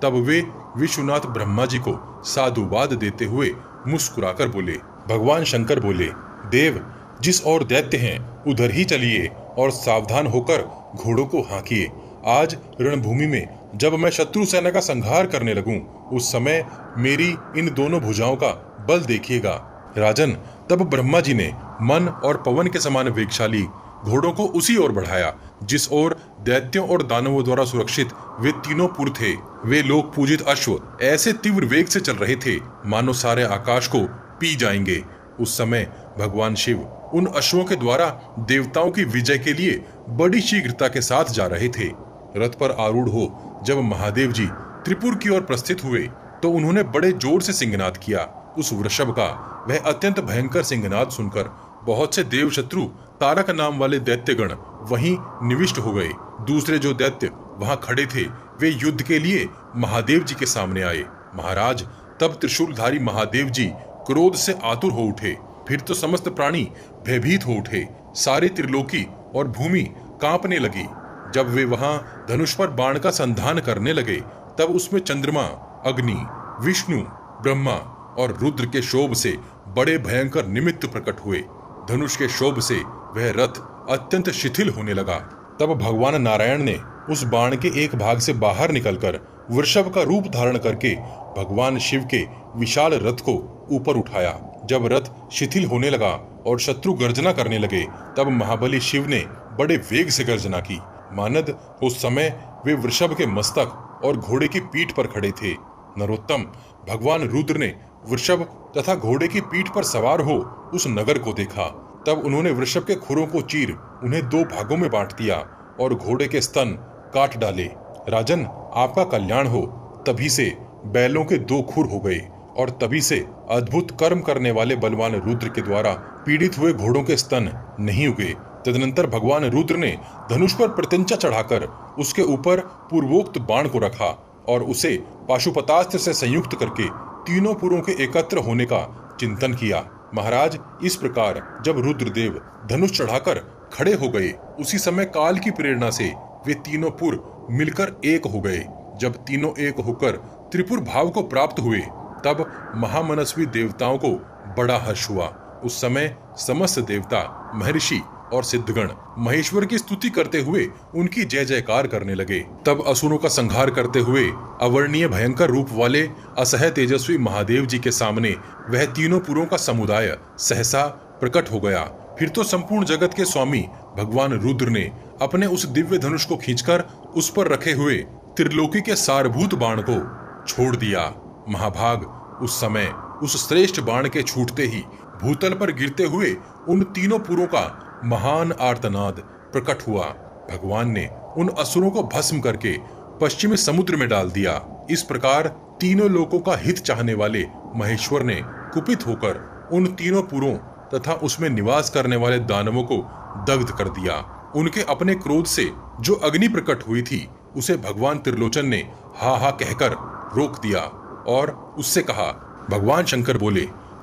S1: तब वे विश्वनाथ ब्रह्मा जी को साधुवाद देते हुए मुस्कुराकर बोले। भगवान शंकर बोले, देव, जिस ओर दैत्य हैं उधर ही चलिए और सावधान होकर घोड़ों को हाँकिए। आज रणभूमि में जब मैं शत्रु सेना का संहार करने लगूं, उस समय मेरी इन दोनों भुजाओं का बल देखिएगा। राजन, तब ब्रह्मा जी ने मन और पवन के समान वेगशाली घोड़ों को उसी ओर बढ़ाया जिस ओर दैत्यों और दानवों द्वारा सुरक्षित वे तीनों पुर थे। वे लोक पूजित अश्व ऐसे तीव्र वेग से चल रहे थे मानो सारे आकाश को पी जाएंगे। उस समय भगवान शिव उन अश्वों के द्वारा देवताओं की विजय के लिए बड़ी शीघ्रता के साथ जा रहे थे। रथ पर आरूढ़ हो जब महादेव जी त्रिपुर की ओर प्रस्थित हुए तो उन्होंने बड़े जोर से सिंहनाद किया। उस वृषभ का वह अत्यंत भयंकर सिंहनाद सुनकर बहुत से देव शत्रु तारक नाम वाले दैत्यगण वहीं निविष्ट हो गए। दूसरे जो दैत्य वहां खड़े थे वे युद्ध के लिए महादेव जी के सामने आए। महाराज, तब त्रिशूलधारी महादेव जी क्रोध से आतुर हो उठे। फिर तो समस्त प्राणी भयभीत हो उठे। सारे त्रिलोकी और भूमि कांपने लगी। जब वे वहां धनुष पर बाण का संधान करने लगे, तब उसमें चंद्रमा, अग्नि, विष्णु, ब्रह्मा और रुद्र के शोभ से बड़े भयंकर निमित्त प्रकट हुए। धनुष के शोभ से वह रथ अत्यंत शिथिल होने लगा। तब भगवान नारायण ने उस बाण के एक भाग से बाहर निकलकर वृषभ का रूप धारण करके भगवान शिव के विशाल रथ को ऊपर उठाया। जब रथ शिथिल होने लगा और शत्रु गर्जना करने लगे, तब महाबली शिव ने बड़े वेग से गर्जना की। मानद उस समय वे वृषभ के मस्तक और घोड़े की पीठ पर खड़े थे। नरोत्तम, भगवान रुद्र ने वृषभ तथा घोड़े की पीठ पर सवार हो उस नगर को देखा। तब उन्होंने वृषभ के खुरों को चीर उन्हें 2 भागों में बांट दिया और घोड़े के स्तन काट डाले। राजन, आपका कल्याण हो। तभी से बैलों के 2 खुर हो गए और तभी से अद्भुत कर्म करने वाले बलवान रुद्र के द्वारा पीड़ित हुए घोड़ों के स्तन नहीं उगे। तदनंतर भगवान रुद्र ने धनुष पर प्रत्यंचा चढ़ाकर उसके ऊपर पूर्वोक्त बाण को रखा और उसे पाशुपतास्त्र से संयुक्त करके तीनों पुरों के एकत्र होने का चिंतन किया। महाराज, इस प्रकार जब रुद्रदेव धनुष चढ़ाकर खड़े हो गए, उसी समय काल की प्रेरणा से वे तीनों पुर मिलकर एक हो गए। जब तीनों एक होकर त्रिपुर भाव को प्राप्त हुए, तब महामनस्वी देवताओं को बड़ा हर्ष हुआ। उस समय समस्त देवता, महर्षि और सिद्धगण महेश्वर की स्तुति करते हुए उनकी जय जयकार करने लगे। तब असुरों का संहार करते हुए अवर्णीय भयंकर रूप वाले असह्य तेजस्वी महादेव जी के सामने वह तीनों पुरों का समुदाय सहसा प्रकट हो गया। फिर तो संपूर्ण जगत के स्वामी भगवान रुद्र ने अपने उस दिव्य धनुष को खींचकर उस पर रखे हुए त्रिलोकी के सारभूत बाण को छोड़ दिया। महाभाग, उस समय उस श्रेष्ठ बाण के छूटते ही भूतल पर गिरते हुए उन तीनों पुरों का महान आर्तनाद प्रकट हुआ। भगवान ने उन असुरों को भस्म करके पश्चिमी समुद्र में डाल दिया। इस प्रकार तीनों लोकों का हित चाहने वाले महेश्वर ने कुपित होकर उन तीनों पुरों तथा उसमें निवास करने वाले दानवों को दग्ध कर दिया। उनके अपने क्रोध से जो अग्नि प्रकट हुई थी, उसे भगवान त्रिलोचन ने हा हा कहकर रोक दिया और उससे कहा, भगवान शंकर बोले,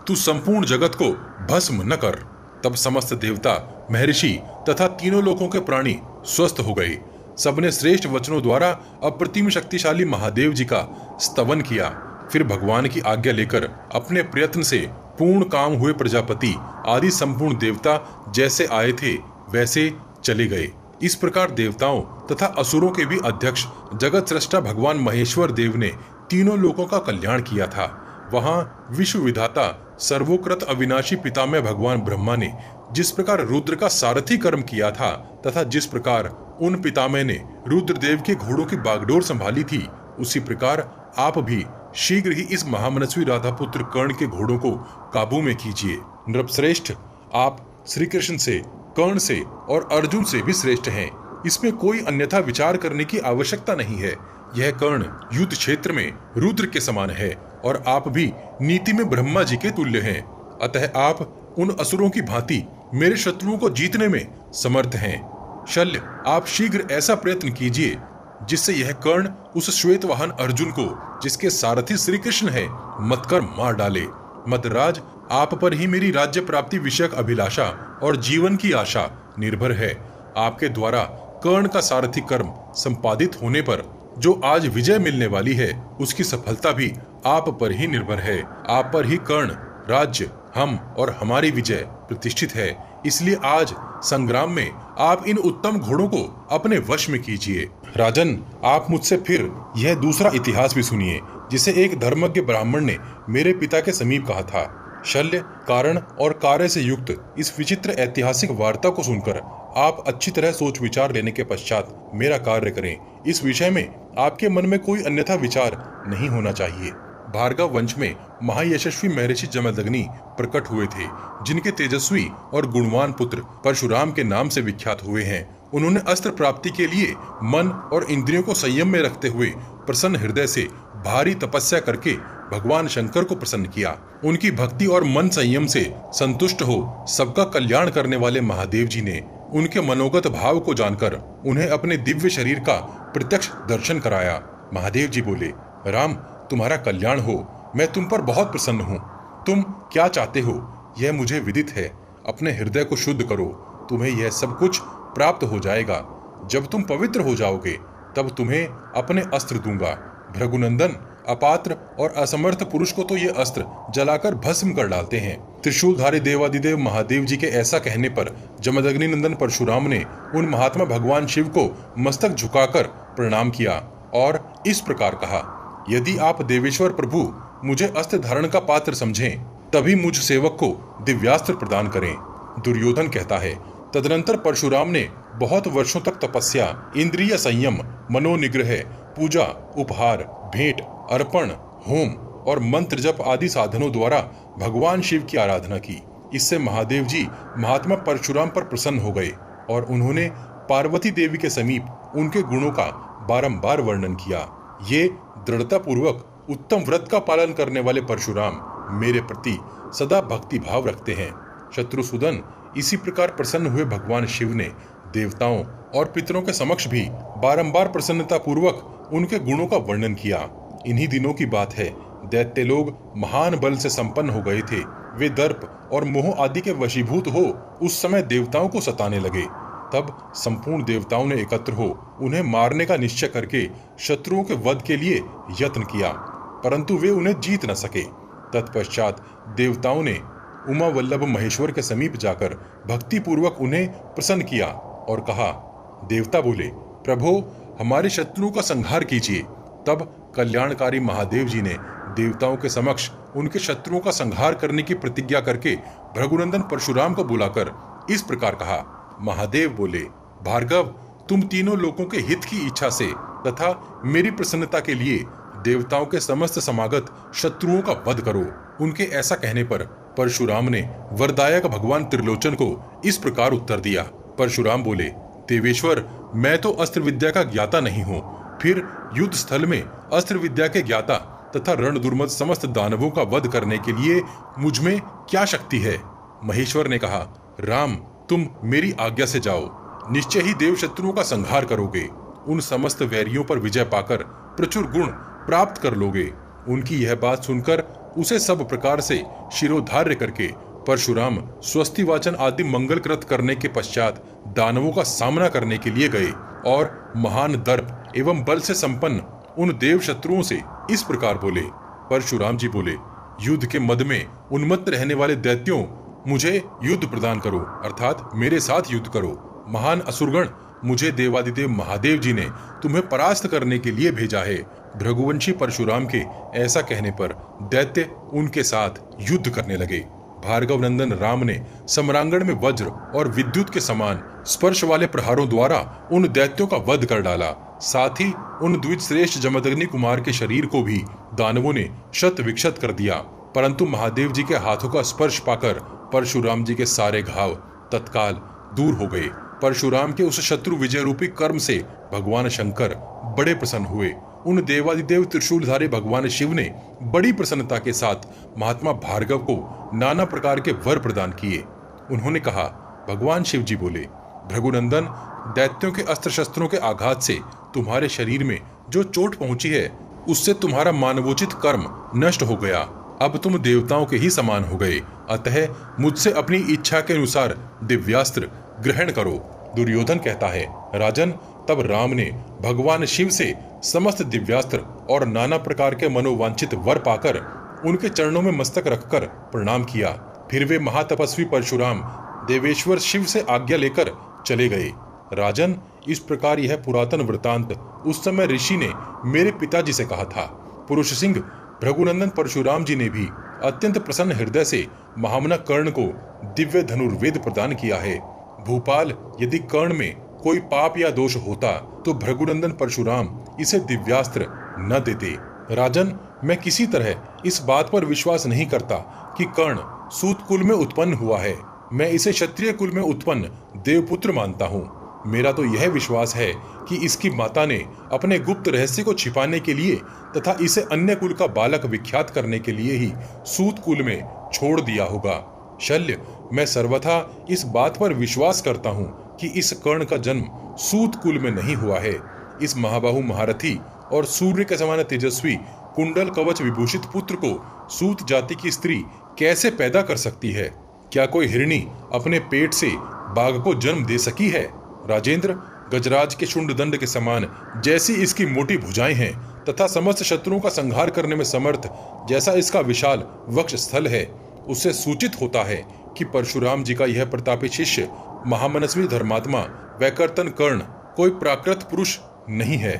S1: तू संपूर्ण जगत को भस्म न कर। तब समस्त देवता, महर्षि तथा तीनों लोकों के प्राणी स्वस्थ हो गए। सबने श्रेष्ठ वचनों द्वारा अप्रतिम शक्तिशाली महादेव जी का स्तवन किया। फिर भगवान की आज्ञा लेकर अपने प्रयत्न से पूर्ण काम हुए प्रजापति आदि संपूर्ण देवता जैसे आए थे वैसे चले गए। इस प्रकार देवताओं तथा असुरों के भी अध्यक्ष जगत सृष्टा भगवान महेश्वर देव ने तीनों लोकों का कल्याण किया था। वहां विश्व विधाता सर्वोकृत अविनाशी पितामह भगवान ब्रह्मा ने जिस प्रकार रुद्र का सारथी कर्म किया था तथा जिस प्रकार उन पितामह ने रुद्रदेव के घोड़ों की बागडोर संभाली थी, उसी प्रकार आप भी शीघ्र ही इस महामनस्वी राधा पुत्र कर्ण के घोड़ों को काबू में कीजिए। नृपश्रेष्ठ, आप श्री कृष्ण से, कर्ण से और अर्जुन से भी श्रेष्ठ हैं। इसमें कोई अन्यथा विचार करने की आवश्यकता नहीं है। यह कर्ण युद्ध क्षेत्र में रुद्र के समान है और आप भी नीति में ब्रह्मा जी के तुल्य हैं। अतः आप उन असुरों की भांति मेरे शत्रुओं को जीतने में समर्थ हैं। शल्य, आप शीघ्र ऐसा प्रयत्न कीजिए जिससे यह कर्ण उस श्वेत वाहन अर्जुन को, जिसके सारथी श्री कृष्ण है, मत कर मार डाले। मदराज, आप पर ही मेरी राज्य प्राप्ति विषयक अभिलाषा और जीवन की आशा निर्भर है। आपके द्वारा कर्ण का सारथी कर्म संपादित होने पर जो आज विजय मिलने वाली है, उसकी सफलता भी आप पर ही निर्भर है। आप पर ही कर्ण, राज्य, हम और हमारी विजय प्रतिष्ठित है। इसलिए आज संग्राम में आप इन उत्तम घोड़ों को अपने वश में कीजिए। राजन, आप मुझसे फिर यह दूसरा इतिहास भी सुनिए, जिसे एक धर्मज्ञ ब्राह्मण ने मेरे पिता के समीप कहा था। शल्य, कारण और कार्य से युक्त इस विचित्र ऐतिहासिक वार्ता को सुनकर आप अच्छी तरह सोच विचार लेने के पश्चात मेरा कार्य करें। इस विषय में आपके मन में कोई अन्यथा विचार नहीं होना चाहिए। भार्गव वंश में महायशस्वी महर्षि जमदग्नि प्रकट हुए थे, जिनके तेजस्वी और गुणवान पुत्र परशुराम के नाम से विख्यात हुए हैं। उन्होंने अस्त्र प्राप्ति के लिए मन और इंद्रियों को संयम में रखते हुए प्रसन्न हृदय से भारी तपस्या करके भगवान शंकर को प्रसन्न किया। उनकी भक्ति और मन संयम से संतुष्ट हो सबका कल्याण करने वाले महादेव जी ने उनके मनोगत भाव को जानकर उन्हें अपने दिव्य शरीर का प्रत्यक्ष दर्शन कराया। महादेव जी बोले, राम, तुम्हारा कल्याण हो। मैं तुम पर बहुत प्रसन्न हूँ। तुम क्या चाहते हो यह मुझे विदित है। अपने हृदय को शुद्ध करो, तुम्हें यह सब कुछ प्राप्त हो जाएगा। जब तुम पवित्र हो जाओगे तब तुम्हें अपने अस्त्र दूंगा। भृगुनंदन, अपात्र और असमर्थ पुरुष को तो ये अस्त्र जलाकर भस्म कर डालते हैं। त्रिशूलधारी देवादिदेव महादेव जी के ऐसा कहने पर जमदग्नि नंदन परशुराम ने उन महात्मा भगवान शिव को मस्तक झुकाकर प्रणाम किया और इस प्रकार कहा, यदि आप देवेश्वर प्रभु मुझे अस्त्र धारण का पात्र समझें, तभी मुझ सेवक को दिव्यास्त्र प्रदान करें। दुर्योधन कहता है, तदनंतर परशुराम ने बहुत वर्षों तक तपस्या, इंद्रिय संयम, मनोनिग्रह, पूजा, उपहार, भेंट, अर्पण, होम और मंत्र जप आदि साधनों द्वारा भगवान शिव की आराधना की। इससे महादेव जी महात्मा परशुराम पर प्रसन्न हो गए और उन्होंने पार्वती देवी के समीप उनके गुणों का बारंबार वर्णन किया। ये दृढ़ता पूर्वक उत्तम व्रत का पालन करने वाले परशुराम मेरे प्रति सदा भक्ति भाव रखते हैं। शत्रुसूदन इसी प्रकार प्रसन्न हुए भगवान शिव ने देवताओं और पितरों के समक्ष भी बारंबार प्रसन्नता पूर्वक उनके गुणों का वर्णन किया। इन्हीं दिनों की बात है, दैत्य लोग महान बल से संपन्न हो गए थे। वे दर्प और मोह आदि के वशीभूत हो उस समय देवताओं को सताने लगे। तब संपूर्ण देवताओं ने एकत्र हो उन्हें मारने का निश्चय करके शत्रुओं के वध के लिए यत्न किया, परंतु वे उन्हें जीत न सके। तत्पश्चात देवताओं ने उमा वल्लभ महेश्वर के समीप जाकर भक्ति पूर्वक उन्हें प्रसन्न किया और कहा। देवता बोले, प्रभो हमारे शत्रुओं का संहार कीजिए। तब कल्याणकारी महादेव जी ने देवताओं के समक्ष उनके शत्रुओं का संहार करने की प्रतिज्ञा करके भृगुनंदन परशुराम को बुलाकर इस प्रकार कहा। महादेव बोले, भार्गव तुम तीनों लोगों के हित की इच्छा से तथा मेरी प्रसन्नता के लिए देवताओं के समस्त समागत शत्रुओं का वध करो। उनके ऐसा कहने पर परशुराम ने वरदायक भगवान त्रिलोचन को इस प्रकार उत्तर दिया। परशुराम बोले, देवेश्वर मैं तो अस्त्र विद्या का ज्ञाता नहीं हूँ, फिर युद्ध स्थल में अस्त्र विद्या के ज्ञाता तथा रण दुर्मत समस्त दानवों का वध करने के लिए मुझ में क्या शक्ति है। महेश्वर ने कहा, राम तुम मेरी आज्ञा से जाओ, निश्चय ही देव शत्रुओं का संहार करोगे। उन समस्त वैरियों पर विजय पाकर प्रचुर गुण प्राप्त कर लोगे। उनकी यह बात सुनकर उसे सब प्रकार से शिरोधार्य करके परशुराम स्वस्ति वाचन आदि मंगल कृत करने के पश्चात दानवों का सामना करने के लिए गए और महान दर्प एवं बल से संपन्न उन देव शत्रुओं से इस प्रकार बोले। परशुराम जी बोले, युद्ध के मद में उन्मत्त रहने वाले दैत्यों मुझे युद्ध प्रदान करो, अर्थात मेरे साथ युद्ध करो। महान असुरगण मुझे देवादिदेव महादेव जी ने तुम्हें परास्त करने के लिए भेजा है। भृगुवंशी परशुराम के ऐसा कहने पर दैत्य उनके साथ युद्ध करने लगे। भार्गव नंदन राम ने सम्रांगण में वज्र और विद्युत के समान स्पर्श वाले प्रहारों द्वारा उन दैत्यों का वध कर डाला। साथ ही उन द्विज श्रेष्ठ जमदग्नि कुमार के शरीर को भी दानवों ने शत विक्षत कर दिया, परंतु महादेव जी के हाथों का स्पर्श पाकर परशुराम जी के सारे घाव तत्काल दूर हो गए। परशुराम के उस शत्रु विजय रूपी कर्म से भगवान शंकर बड़े प्रसन्न हुए। उन देवादिदेव त्रिशूलधारी भगवान शिव ने बड़ी प्रसन्नता के साथ महात्मा भार्गव को नाना प्रकार के वर प्रदान किए। उन्होंने कहा, भगवान शिव जी बोले, भृगुनंदन दैत्यों के अस्त्र शस्त्रों के आघात से तुम्हारे शरीर में जो चोट पहुंची है उससे तुम्हारा मानवोचित कर्म नष्ट हो गया। अब तुम देवताओं के ही समान हो गए, अतः मुझसे अपनी इच्छा के अनुसार दिव्यास्त्र ग्रहण करो। दुर्योधन कहता है, राजन तब राम ने भगवान शिव से समस्त दिव्यास्त्र और नाना प्रकार के मनोवांछित वर पाकर उनके चरणों में मस्तक रखकर प्रणाम किया। फिर वे महातपस्वी परशुराम देवेश्वर शिव से आज्ञा लेकर चले गए। राजन इस प्रकार यह पुरातन वृतांत उस समय ऋषि ने मेरे पिताजी से कहा था। पुरुष सिंह भृगुनंदन परशुराम जी ने भी अत्यंत प्रसन्न हृदय से महामना कर्ण को दिव्य धनुर्वेद प्रदान किया है। भूपाल यदि कर्ण में कोई पाप या दोष होता तो भृगुनंदन परशुराम इसे दिव्यास्त्र न देते। राजन मैं किसी तरह इस बात पर विश्वास नहीं करता कि कर्ण सूत कुल में उत्पन्न हुआ है। मैं इसे क्षत्रिय कुल में उत्पन्न देवपुत्र मानता हूँ। मेरा तो यह विश्वास है कि इसकी माता ने अपने गुप्त रहस्य को छिपाने के लिए तथा इसे अन्य कुल का बालक विख्यात करने के लिए ही सूत कुल में छोड़ दिया होगा। शल्य मैं सर्वथा इस बात पर विश्वास करता हूँ कि इस कर्ण का जन्म सूत कुल में नहीं हुआ है। इस महाबाहु महारथी और सूर्य के समान तेजस्वी कुंडल कवच विभूषित पुत्र को सूत जाति की स्त्री कैसे पैदा कर सकती है? क्या कोई हिरणी अपने पेट से बाघ को जन्म दे सकी है? राजेंद्र गजराज के शुंड दंड के समान जैसी इसकी मोटी भुजाएं हैं तथा समस्त शत्रुओं का संहार करने में समर्थ जैसा इसका विशाल वक्ष स्थल है, उससे सूचित होता है कि परशुराम जी का यह प्रतापी शिष्य महामनस्वी धर्मात्मा वैकर्तन कर्ण कोई प्राकृत पुरुष नहीं है।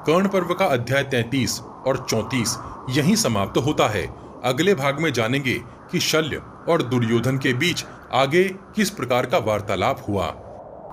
S1: कर्ण पर्व का अध्याय 33 और 34 यहीं समाप्त होता है। अगले भाग में जानेंगे कि शल्य और दुर्योधन के बीच आगे किस प्रकार का वार्तालाप हुआ।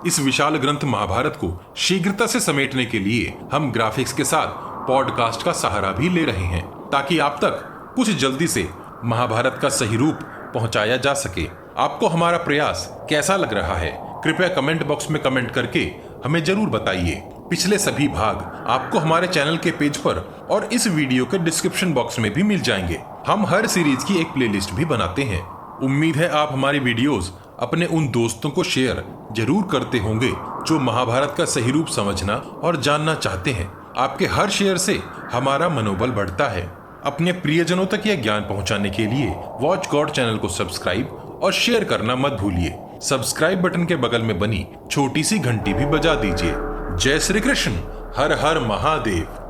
S1: इस विशाल ग्रंथ महाभारत को शीघ्रता से समेटने के लिए हम ग्राफिक्स के साथ पॉडकास्ट का सहारा भी ले रहे हैं, ताकि आप तक कुछ जल्दी से महाभारत का सही रूप पहुंचाया जा सके। आपको हमारा प्रयास कैसा लग रहा है, कृपया कमेंट बॉक्स में कमेंट करके हमें जरूर बताइए। पिछले सभी भाग आपको हमारे चैनल के पेज पर और इस वीडियो के डिस्क्रिप्शन बॉक्स में भी मिल जाएंगे। हम हर सीरीज की एक प्लेलिस्ट भी बनाते हैं। उम्मीद है आप हमारी वीडियोस अपने उन दोस्तों को शेयर जरूर करते होंगे जो महाभारत का सही रूप समझना और जानना चाहते हैं। आपके हर शेयर से हमारा मनोबल बढ़ता है। अपने प्रियजनों तक यह ज्ञान पहुंचाने के लिए वॉच गॉड चैनल को सब्सक्राइब और शेयर करना मत भूलिए। सब्सक्राइब बटन के बगल में बनी छोटी सी घंटी भी बजा दीजिए। जय श्री कृष्ण। हर हर महादेव।